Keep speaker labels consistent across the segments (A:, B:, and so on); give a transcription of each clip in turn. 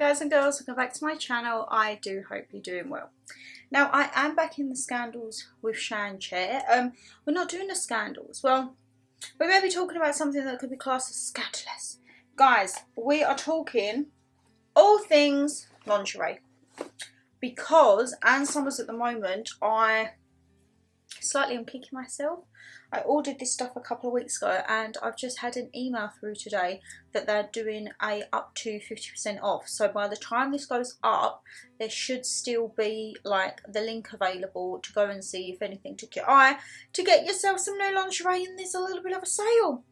A: guys and girls, welcome back to my channel. I do hope you're doing well. Now I am back in the Scandals with Shan chair. We're not doing the scandals. Well, we may be talking about something that could be classed as scandalous. Guys, we are talking all things lingerie. Because Ann Summers at the moment, I'm kicking myself. I ordered this stuff a couple of weeks ago and I've just had an email through today that they're doing a up to 50% off. So by the time this goes up, there should still be like the link available to go and see if anything took your eye to get yourself some new lingerie, and there's a little bit of a sale.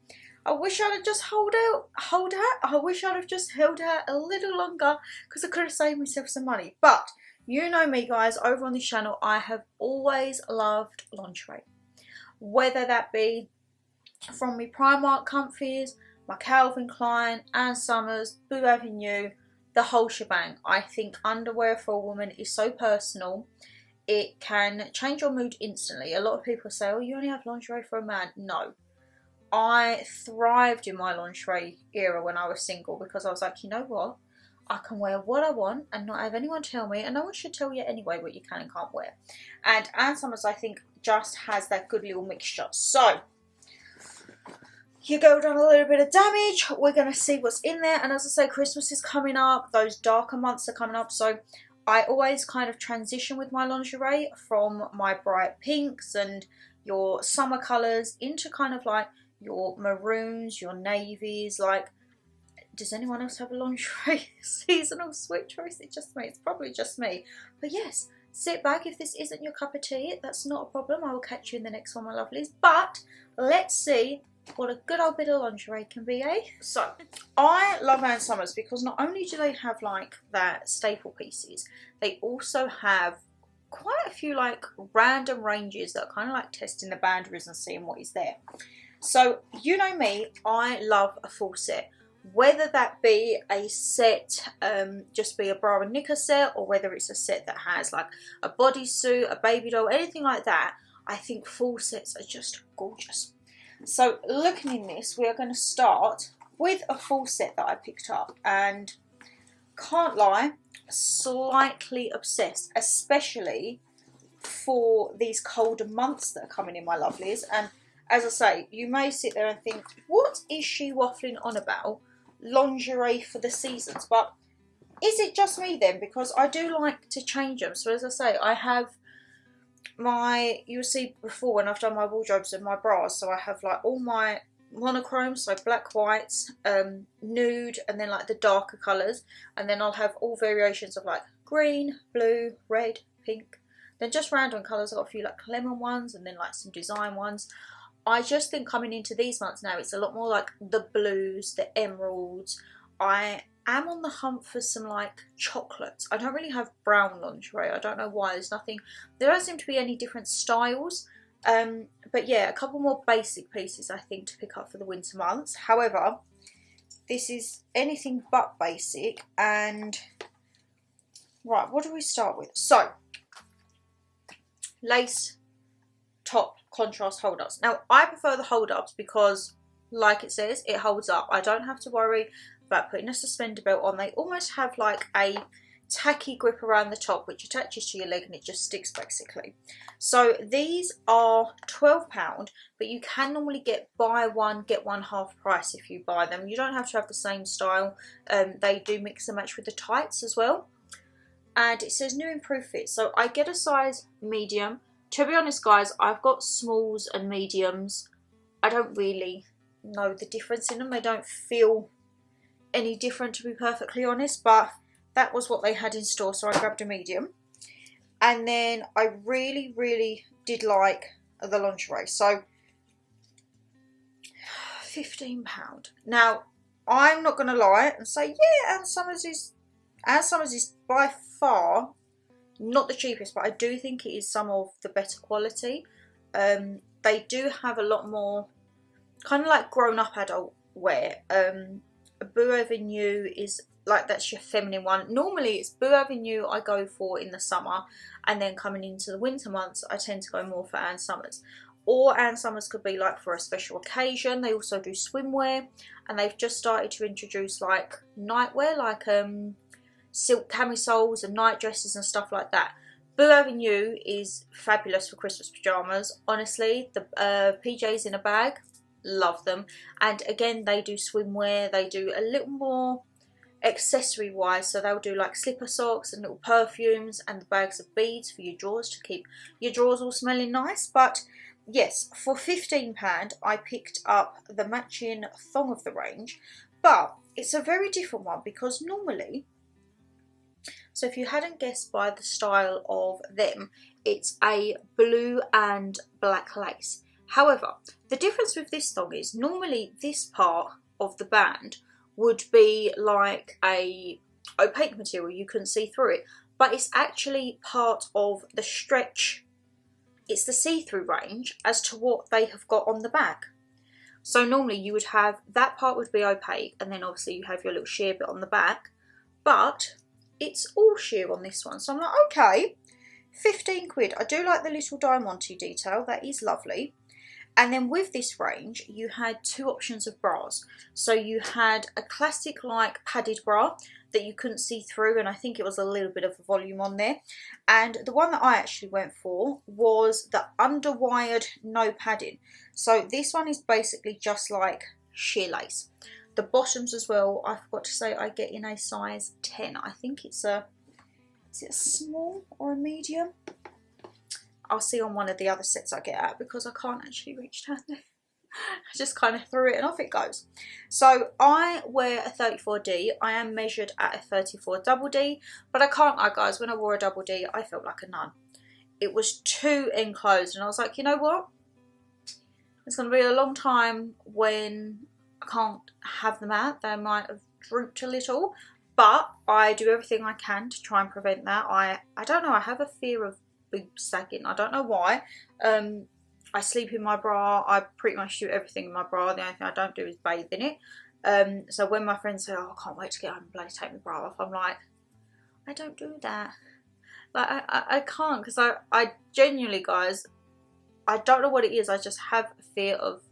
A: I wish I'd have just I wish I'd have just held out a little longer because I could have saved myself some money. But you know me guys, over on this channel I have always loved lingerie. Whether that be from my Primark comfies, my Calvin Klein, Ann Summers, Boo Avenue, the whole shebang. I think underwear for a woman is so personal. It can change your mood instantly. A lot of people say, oh, you only have lingerie for a man. No. I thrived in my lingerie era when I was single because I was like, you know what? I can wear what I want and not have anyone tell me, and no one should tell you anyway what you can and can't wear. And Ann Summers, I think, just has that good little mixture. So your girl done a little bit of damage. We're going to see what's in there, and as I say, Christmas is coming up. Those darker months are coming up, so I always kind of transition with my lingerie from my bright pinks and your summer colours into kind of like your maroons, your navies. Like, does anyone else have a lingerie seasonal switch, or is it just me? It's probably just me. But yes, sit back. If this isn't your cup of tea, that's not a problem. I will catch you in the next one, my lovelies. But let's see what a good old bit of lingerie can be, eh? So, I love Ann Summers because not only do they have like their staple pieces, they also have quite a few like random ranges that are kind of like testing the boundaries and seeing what is there. So, you know me, I love a full set. Whether that be a set, just be a bra and knicker set, or whether it's a set that has like a bodysuit, a baby doll, anything like that, I think full sets are just gorgeous. So looking in this, we are going to start with a full set that I picked up, and can't lie, slightly obsessed, especially for these colder months that are coming in, my lovelies. And as I say, you may sit there and think, what is she waffling on about? Lingerie for the seasons. But is it just me then? Because I do like to change them. So as I say, I have my, you'll see before when I've done my wardrobes and my bras, so I have like all my monochromes, so black, whites, nude, and then like the darker colours, and then I'll have all variations of like green, blue, red, pink, then just random colours. I've got a few like lemon ones and then like some design ones. I just think coming into these months now, it's a lot more like the blues, the emeralds. I am on the hunt for some like chocolates. I don't really have brown lingerie. I don't know why. There don't seem to be any different styles. But yeah, a couple more basic pieces I think to pick up for the winter months. However, this is anything but basic. And right, what do we start with? So, lace top contrast hold-ups. Now I prefer the hold-ups because, like it says, it holds up. I don't have to worry about putting a suspender belt on. They almost have like a tacky grip around the top which attaches to your leg and it just sticks basically. So these are £12, but you can normally get buy one get one half price if you buy them. You don't have to have the same style. They do mix and match with the tights as well, and it says new improved fit. So I get a size medium. To be honest guys, I've got smalls and mediums. I don't really know the difference in them. They don't feel any different, to be perfectly honest, but that was what they had in store, so I grabbed a medium. And then I really, really did like the lingerie. So £15. Now, I'm not going to lie and say, yeah, Ann Summers is by far not the cheapest, but I do think it is some of the better quality. They do have a lot more kind of like grown-up adult wear. Boo Avenue is like, that's your feminine one. Normally it's Boo Avenue I go for in the summer, and then coming into the winter months I tend to go more for Ann Summers. Or Ann Summers could be like for a special occasion. They also do swimwear, and they've just started to introduce like nightwear, like silk camisoles and night dresses and stuff like that. Boo Avenue is fabulous for Christmas pyjamas. Honestly, the PJs in a bag, love them. And again, they do swimwear. They do a little more accessory wise, so they'll do like slipper socks and little perfumes and the bags of beads for your drawers to keep your drawers all smelling nice. But yes, for £15 I picked up the matching thong of the range, but it's a very different one because normally, so if you hadn't guessed by the style of them, it's a blue and black lace. However, the difference with this thong is normally this part of the band would be like a opaque material, you couldn't see through it, but it's actually part of the stretch, it's the see-through range as to what they have got on the back. So normally you would have, that part would be opaque, and then obviously you have your little sheer bit on the back, but it's all sheer on this one. So I'm like, okay, 15 quid. I do like the little diamante detail, that is lovely. And then with this range, you had two options of bras. So you had a classic like padded bra that you couldn't see through, and I think it was a little bit of a volume on there. And the one that I actually went for was the underwired no padding. So this one is basically just like sheer lace. The bottoms as well, I forgot to say, I get in a size 10. I think it's a, is it a small or a medium? I'll see on one of the other sets I get at because I can't actually reach down there. I just kind of threw it and off it goes. So I wear a 34D. I am measured at a 34 double D, but I can't lie guys, when I wore a double D I felt like a nun. It was too enclosed and I was like, you know what? It's going to be a long time when I can't have them out. They might have drooped a little, but I do everything I can to try and prevent that. I don't know, I have a fear of boobs sagging. I don't know why. I sleep in my bra. I pretty much do everything in my bra. The only thing I don't do is bathe in it. So when my friends say, oh, I can't wait to get home and bloody take my bra off, I'm like, I don't do that. Like, I can't, because I genuinely, guys, I don't know what it is. I just have a fear of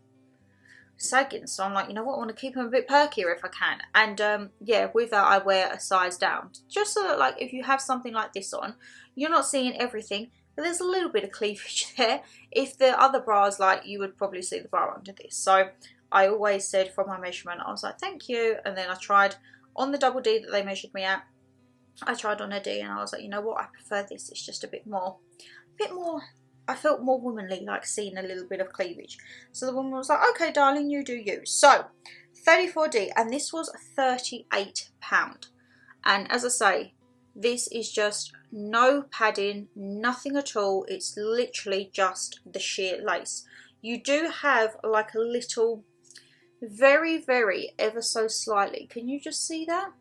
A: sagging. So I'm like, you know what, I want to keep them a bit perkier if I can. And yeah, with that I wear a size down, just so that like if you have something like this on, you're not seeing everything, but there's a little bit of cleavage there. If the other bras, like, you would probably see the bra under this. So I always said from my measurement, I was like, thank you. And then I tried on the double D that they measured me at, I tried on a D and I was like, you know what, I prefer this. It's just a bit more, I felt more womanly, like seeing a little bit of cleavage. So the woman was like, okay darling, you do you. So 34D, and this was £38. And as I say, this is just no padding, nothing at all. It's literally just the sheer lace. You do have like a little, very ever so slightly, can you just see that?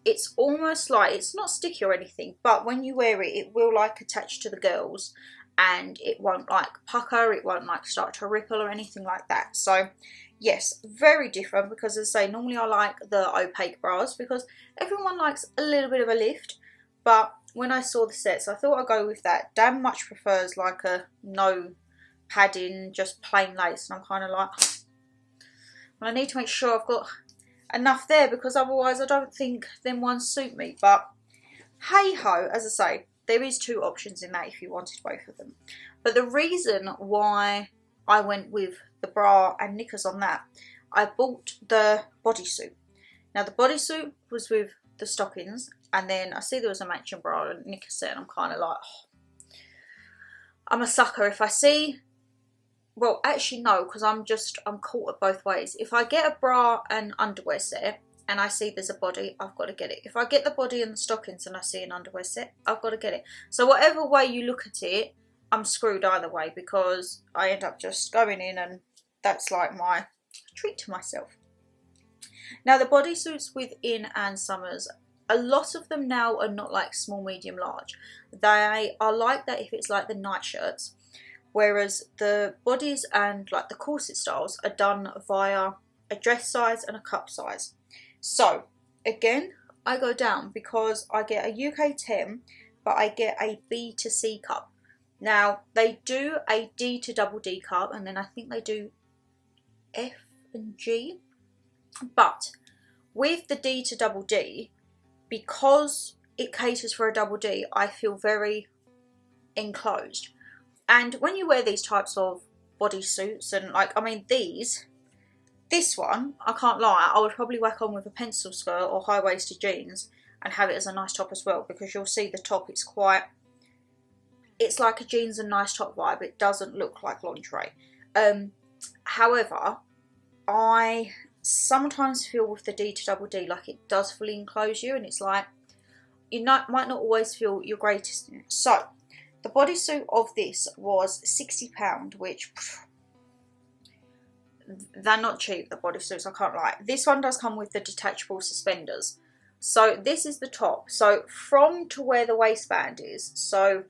A: It's almost like, it's not sticky or anything, but when you wear it, it will like attach to the girls and it won't like pucker, it won't like start to ripple or anything like that. So yes, very different, because as I say, normally I like the opaque bras because everyone likes a little bit of a lift. But when I saw the sets, I thought I'd go with that. Dan much prefers like a no padding, just plain lace. And I'm kind of like, well, I need to make sure I've got enough there, because otherwise I don't think them ones suit me. But hey ho, as I say, there is two options in that if you wanted both of them. But the reason why I went with the bra and knickers on that, I bought the bodysuit. Now the bodysuit was with the stockings, and then I see there was a matching bra and knicker set, and I'm kind of like, oh, I'm a sucker if I see, well actually no, because I'm caught at both ways. If I get a bra and underwear set and I see there's a body, I've got to get it. If I get the body and the stockings and I see an underwear set, I've got to get it. So whatever way you look at it, I'm screwed either way, because I end up just going in, and that's like my treat to myself. Now the bodysuits within Ann Summers, a lot of them now are not like small, medium, large. They are like that if it's like the night shirts, whereas the bodies and like the corset styles are done via a dress size and a cup size. So again, I go down because I get a UK 10, but I get a B to C cup. Now they do a D to double D cup, and then I think they do F and G. But with the D to double D, because it caters for a double D, I feel very enclosed. And when you wear these types of bodysuits, and like, I mean, this one, I can't lie, I would probably whack on with a pencil skirt or high-waisted jeans and have it as a nice top as well, because you'll see the top, it's like a jeans and nice top vibe. It doesn't look like lingerie. However, I sometimes feel with the D to double D like it does fully enclose you, and it's like you might not always feel your greatest in it. So the bodysuit of this was £60, which they're not cheap, the bodysuits, I can't lie. This one does come with the detachable suspenders. So this is the top. So from to where the waistband is, so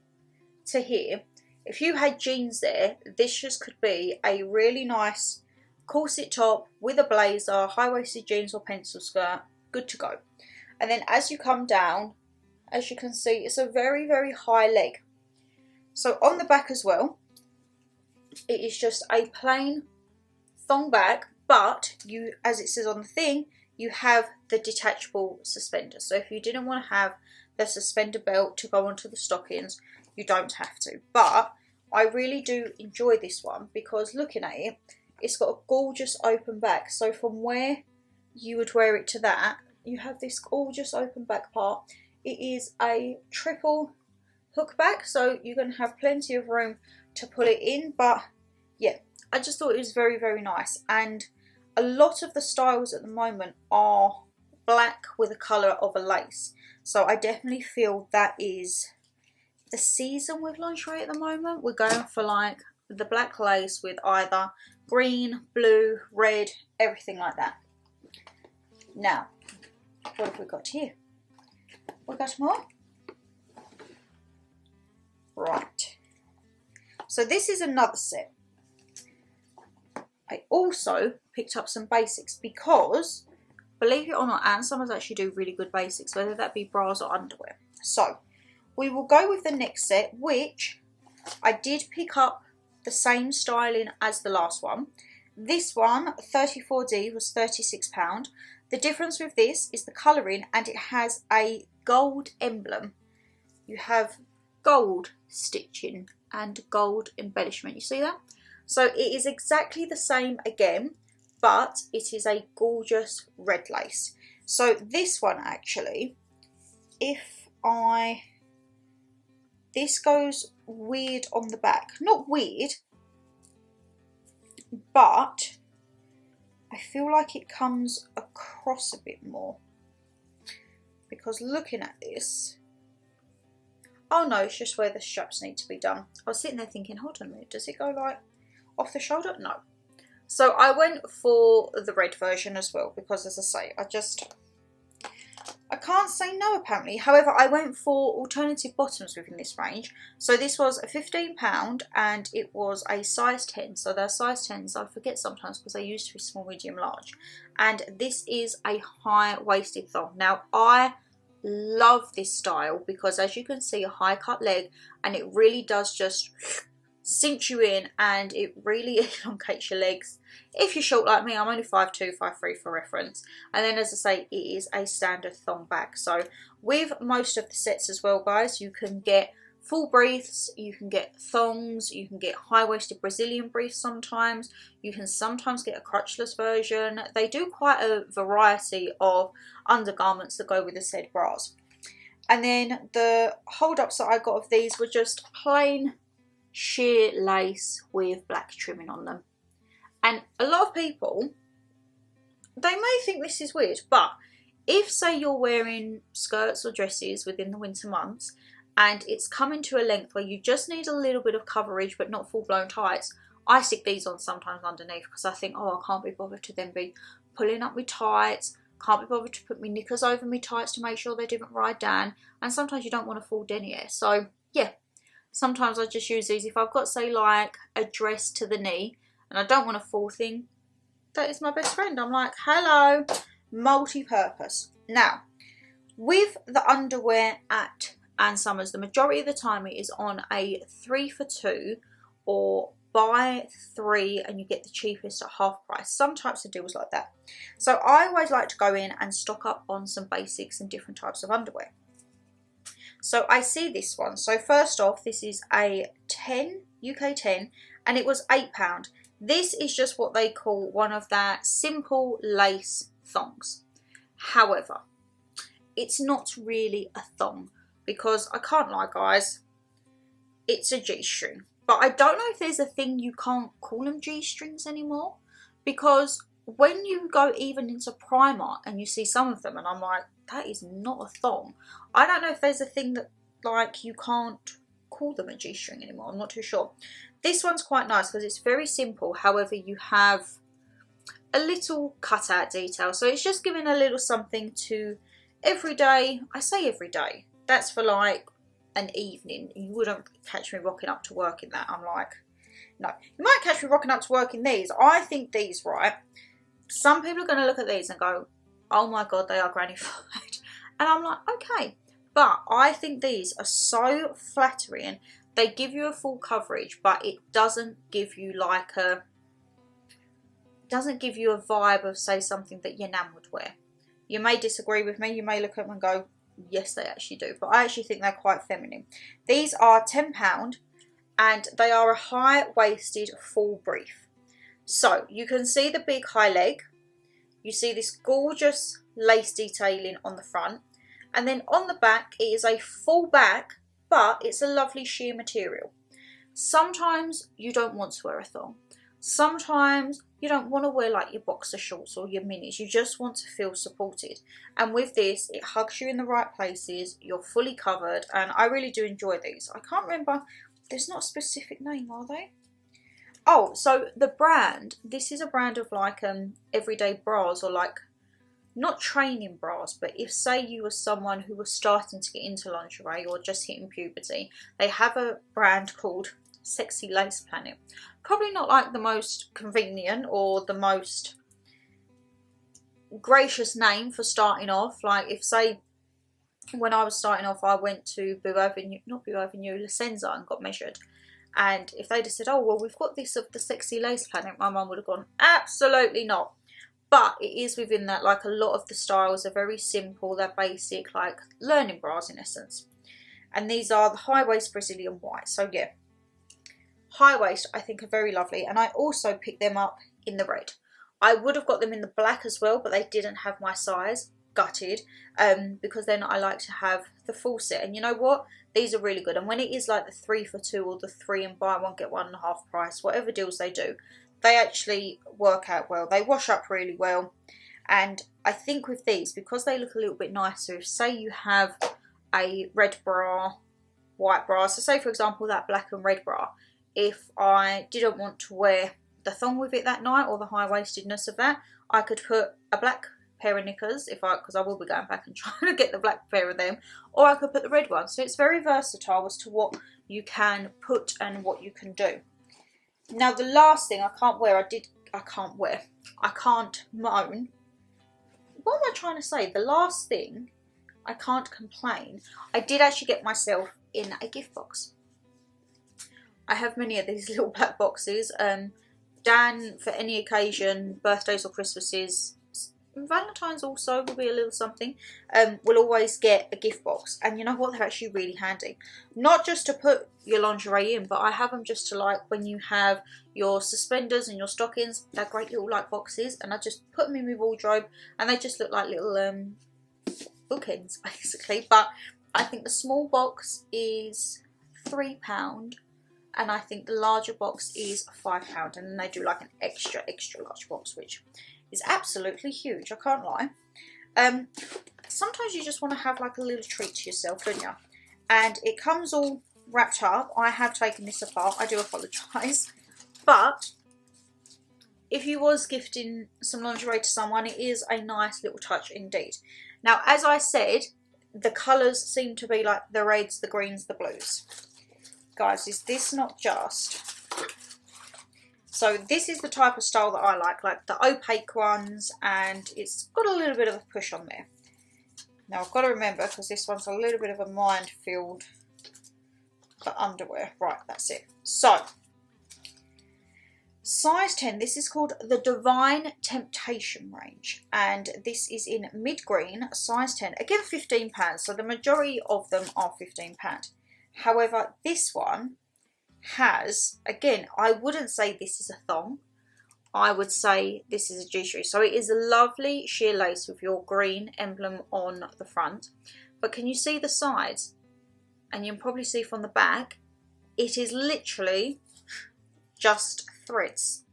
A: to here, if you had jeans there, this just could be a really nice corset top with a blazer, high-waisted jeans or pencil skirt, good to go. And then as you come down, as you can see, it's a very, very high leg. So on the back as well, it is just a plain thong back, but you, as it says on the thing, you have the detachable suspenders. So if you didn't want to have the suspender belt to go onto the stockings, you don't have to. But I really do enjoy this one because looking at it, it's got a gorgeous open back. So from where you would wear it to that, you have this gorgeous open back part. It is a triple hook back, so you're going to have plenty of room to pull it in. But yeah, I just thought it was very, very nice. And a lot of the styles at the moment are black with a colour of a lace. So I definitely feel that is the season with lingerie at the moment. We're going for like the black lace with either green, blue, red, everything like that. Now, what have we got here? We got more. Right. So this is another set. I also picked up some basics because, believe it or not, and some actually do really good basics, whether that be bras or underwear. So we will go with the next set, which I did pick up the same styling as the last one. This one, 34D, was £36. The difference with this is the colouring, and it has a gold emblem. You have gold stitching and gold embellishment. You see that? So it is exactly the same again, but it is a gorgeous red lace. So this one actually, this goes weird on the back. Not weird, but I feel like it comes across a bit more. Because looking at this, oh no, it's just where the straps need to be done. I was sitting there thinking, hold on a minute, does it go like off the shoulder? No. So I went for the red version as well, because as I say, I can't say no apparently. However, I went for alternative bottoms within this range. So this was £15 and it was a size 10. So they're size 10s, I forget sometimes because they used to be small, medium, large. And this is a high-waisted thong. Now I love this style because as you can see, a high cut leg, and it really does just cinch you in and it really elongates your legs. If you're short like me, I'm only 5'2", 5'3" for reference. And then as I say, it is a standard thong back. So with most of the sets as well, guys, you can get full briefs, you can get thongs, you can get high-waisted Brazilian briefs sometimes. You can sometimes get a crotchless version. They do quite a variety of undergarments that go with the said bras. And then the hold-ups that I got of these were just plain sheer lace with black trimming on them. And a lot of people, they may think this is weird, but if say you're wearing skirts or dresses within the winter months and it's coming to a length where you just need a little bit of coverage but not full-blown tights, I stick these on sometimes underneath because I think, oh, I can't be bothered to then be pulling up my tights, can't be bothered to put my knickers over my tights to make sure they didn't ride down, and sometimes you don't want a full denier. So yeah, sometimes I just use these. If I've got say like a dress to the knee and I don't want a full thing, that is my best friend. I'm like, hello, multi-purpose. Now, with the underwear at Ann Summers, the majority of the time it is on a 3 for 2 or buy 3 and you get the cheapest at half price. Some types of deals like that. So I always like to go in and stock up on some basics and different types of underwear. So I see this one. So first off, this is a 10, UK 10, and it was £8. This is just what they call one of their simple lace thongs. However, it's not really a thong because I can't lie, guys, it's a G-string. But I don't know if there's a thing you can't call them G-strings anymore, because when you go even into Primark and you see some of them and I'm like, that is not a thong. I don't know if there's a thing that like you can't call them a G-string anymore. I'm not too sure. This one's quite nice because it's very simple. However, you have a little cutout detail. So it's just giving a little something to every day. I say every day. That's for like an evening. You wouldn't catch me rocking up to work in that. I'm like, no. You might catch me rocking up to work in these. I think these, right, some people are going to look at these and go, oh my god, they are granny-fied. And I'm like, okay. But I think these are so flattering. They give you a full coverage, but it doesn't give you like a, doesn't give you a vibe of, say, something that your nan would wear. You may disagree with me. You may look at them and go, yes, they actually do. But I actually think they're quite feminine. These are £10 and they are a high-waisted full brief. So you can see the big high leg. You see this gorgeous lace detailing on the front. And then on the back, it is a full back, but it's a lovely sheer material. Sometimes you don't want to wear a thong. Sometimes you don't want to wear like your boxer shorts or your minis. You just want to feel supported. And with this, it hugs you in the right places. You're fully covered. And I really do enjoy these. I can't remember. There's not a specific name, are they? Oh, so the brand, this is a brand of like everyday bras, or like, not training bras, but if say you were someone who was starting to get into lingerie or just hitting puberty, they have a brand called xxShannonLeighxx. Probably not like the most convenient or the most gracious name for starting off. Like if say when I was starting off, I went to La Senza and got measured. And if they'd have said, oh, well, we've got this of the xxShannonLeighxx, my mum would have gone, absolutely not. But it is within that, like a lot of the styles are very simple, they're basic, like learning bras in essence. And these are the high waist Brazilian white. So yeah, high waist I think are very lovely. And I also picked them up in the red. I would have got them in the black as well, but they didn't have my size. Gutted, because then I like to have the full set. And you know what, these are really good. And when it is like the 3 for 2 or the 3 and buy one get 1.5 price, whatever deals they do, they actually work out well. They wash up really well. And I think with these, because they look a little bit nicer, if say you have a red bra, white bra, so say for example that black and red bra, if I didn't want to wear the thong with it that night or the high-waistedness of that, I could put a black pair of knickers, because I will be going back and trying to get the black pair of them, or I could put the red one. So it's very versatile as to what you can put and what you can do. Now the last thing I can't moan. What am I trying to say? The last thing, I can't complain. I did actually get myself in a gift box. I have many of these little black boxes. Dan, for any occasion, birthdays or Christmases, Valentine's also will be a little something, will always get a gift box. And you know what, they're actually really handy. Not just to put your lingerie in, but I have them just to like when you have your suspenders and your stockings. They're great little like boxes, and I just put them in my wardrobe and they just look like little bookends basically. But I think the small box is £3 and I think the larger box is £5, and then they do like an extra large box, which is absolutely huge, I can't lie. Sometimes you just want to have like a little treat to yourself, don't you? And it comes all wrapped up. I have taken this apart, I do apologise. But if you was gifting some lingerie to someone, it is a nice little touch indeed. Now, as I said, the colours seem to be like the reds, the greens, the blues. Guys, is this not just... So this is the type of style that I like the opaque ones, and it's got a little bit of a push on there. Now I've got to remember, because this one's a little bit of a minefield for underwear. Right, that's it. So Size 10, this is called the Divine Temptation range, and this is in mid green, size 10. Again, £15, so the majority of them are £15. However, this one has, again, I wouldn't say this is a thong, I would say this is a G-string. So it is a lovely sheer lace with your green emblem on the front. But can you see the sides? And you can probably see from the back, it is literally just threads.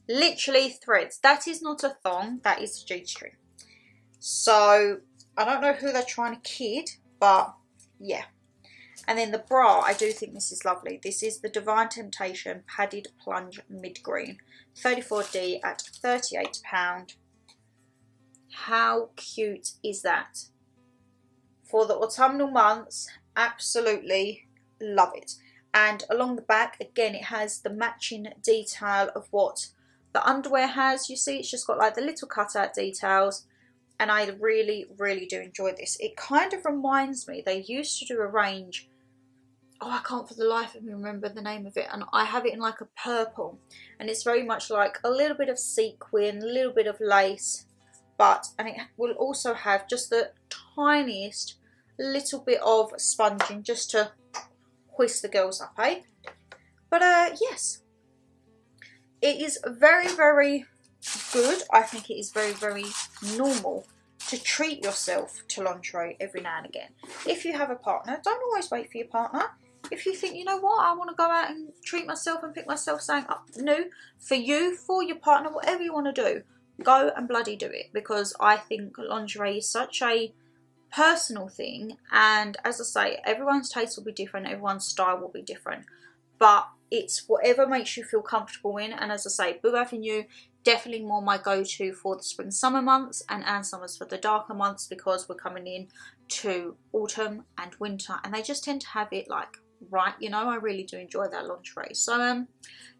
A: Literally threads. That is not a thong, that is a G-string. So I don't know who they're trying to kid, but yeah. And then the bra, I do think this is lovely. This is the Divine Temptation Padded Plunge Mid Green. 34D at £38. How cute is that? For the autumnal months, absolutely love it. And along the back, again, it has the matching detail of what the underwear has. You see, it's just got like the little cutout details. And I really, really do enjoy this. It kind of reminds me, they used to do a range, oh, I can't for the life of me remember the name of it, and I have it in like a purple, and it's very much like a little bit of sequin, a little bit of lace, and it will also have just the tiniest little bit of sponging just to hoist the girls up, eh? But yes, it is very, very good. I think it is very, very normal to treat yourself to lingerie every now and again. If you have a partner, don't always wait for your partner. If you think, you know what, I want to go out and treat myself and pick myself something up new for you, for your partner, whatever you want to do, go and bloody do it. Because I think lingerie is such a personal thing, and as I say, everyone's taste will be different, everyone's style will be different, but it's whatever makes you feel comfortable in. And as I say, Boo Avenue, definitely more my go-to for the spring summer months, and Ann Summers for the darker months, because we're coming in to autumn and winter, and they just tend to have it like right, you know. I really do enjoy that lingerie. So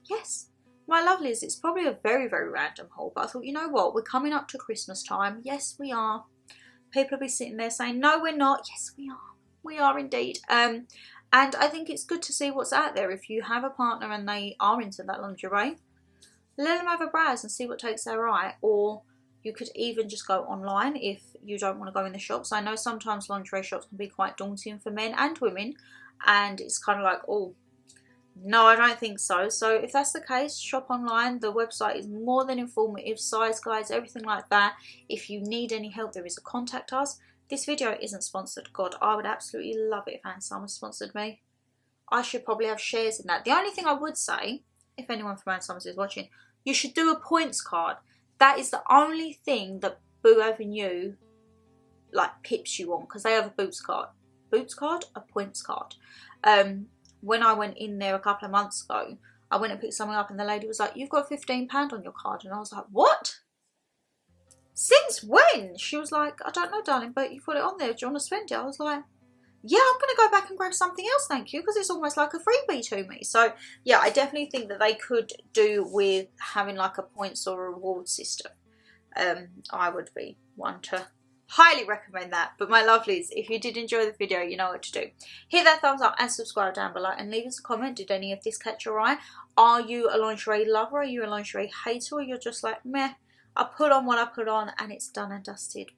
A: yes, my lovelies, it's probably a very, very random haul, but I thought, you know what, we're coming up to Christmas time. Yes, we are. People will be sitting there saying, no, we're not. Yes, we are. We are indeed. And I think it's good to see what's out there. If you have a partner and they are into that lingerie, let them have a browse and see what takes their eye. Or you could even just go online if you don't want to go in the shops. I know sometimes lingerie shops can be quite daunting for men and women, and it's kind of like, oh, no, I don't think so. So if that's the case, shop online. The website is more than informative, size guides, everything like that. If you need any help, there is a contact us. This video isn't sponsored. God, I would absolutely love it if Ann Summers sponsored me. I should probably have shares in that. The only thing I would say, if anyone from Ann Summers is watching, you should do a points card. That is the only thing that Boo Avenue like pips you on, because they have a boots card. Boots card? A points card. When I went in there a couple of months ago, I went and picked something up, and the lady was like, you've got £15 on your card. And I was like, what? Since when? She was like, I don't know, darling, but you put it on there. Do you want to spend it? I was like, yeah, I'm going to go back and grab something else, thank you, because it's almost like a freebie to me. So yeah, I definitely think that they could do with having like a points or a reward system. I would be one to highly recommend that. But my lovelies, if you did enjoy the video, you know what to do. Hit that thumbs up and subscribe down below, and leave us a comment. Did any of this catch your eye? Are you a lingerie lover? Are you a lingerie hater? Or you're just like, meh, I put on what I put on and it's done and dusted?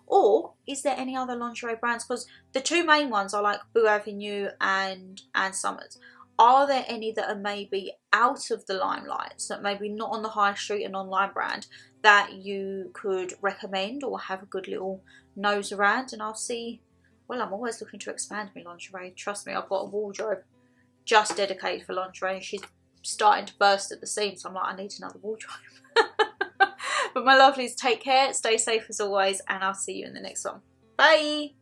A: Or is there any other lingerie brands? Because the two main ones are like Boo Avenue and Ann Summers. Are there any that are maybe out of the limelight, that maybe not on the high street and online brand, that you could recommend or have a good little nose around? And I'll see. Well, I'm always looking to expand my lingerie. Trust me, I've got a wardrobe just dedicated for lingerie. She's starting to burst at the seams, so I'm like, I need another wardrobe. But my lovelies, take care, stay safe as always, and I'll see you in the next one. Bye!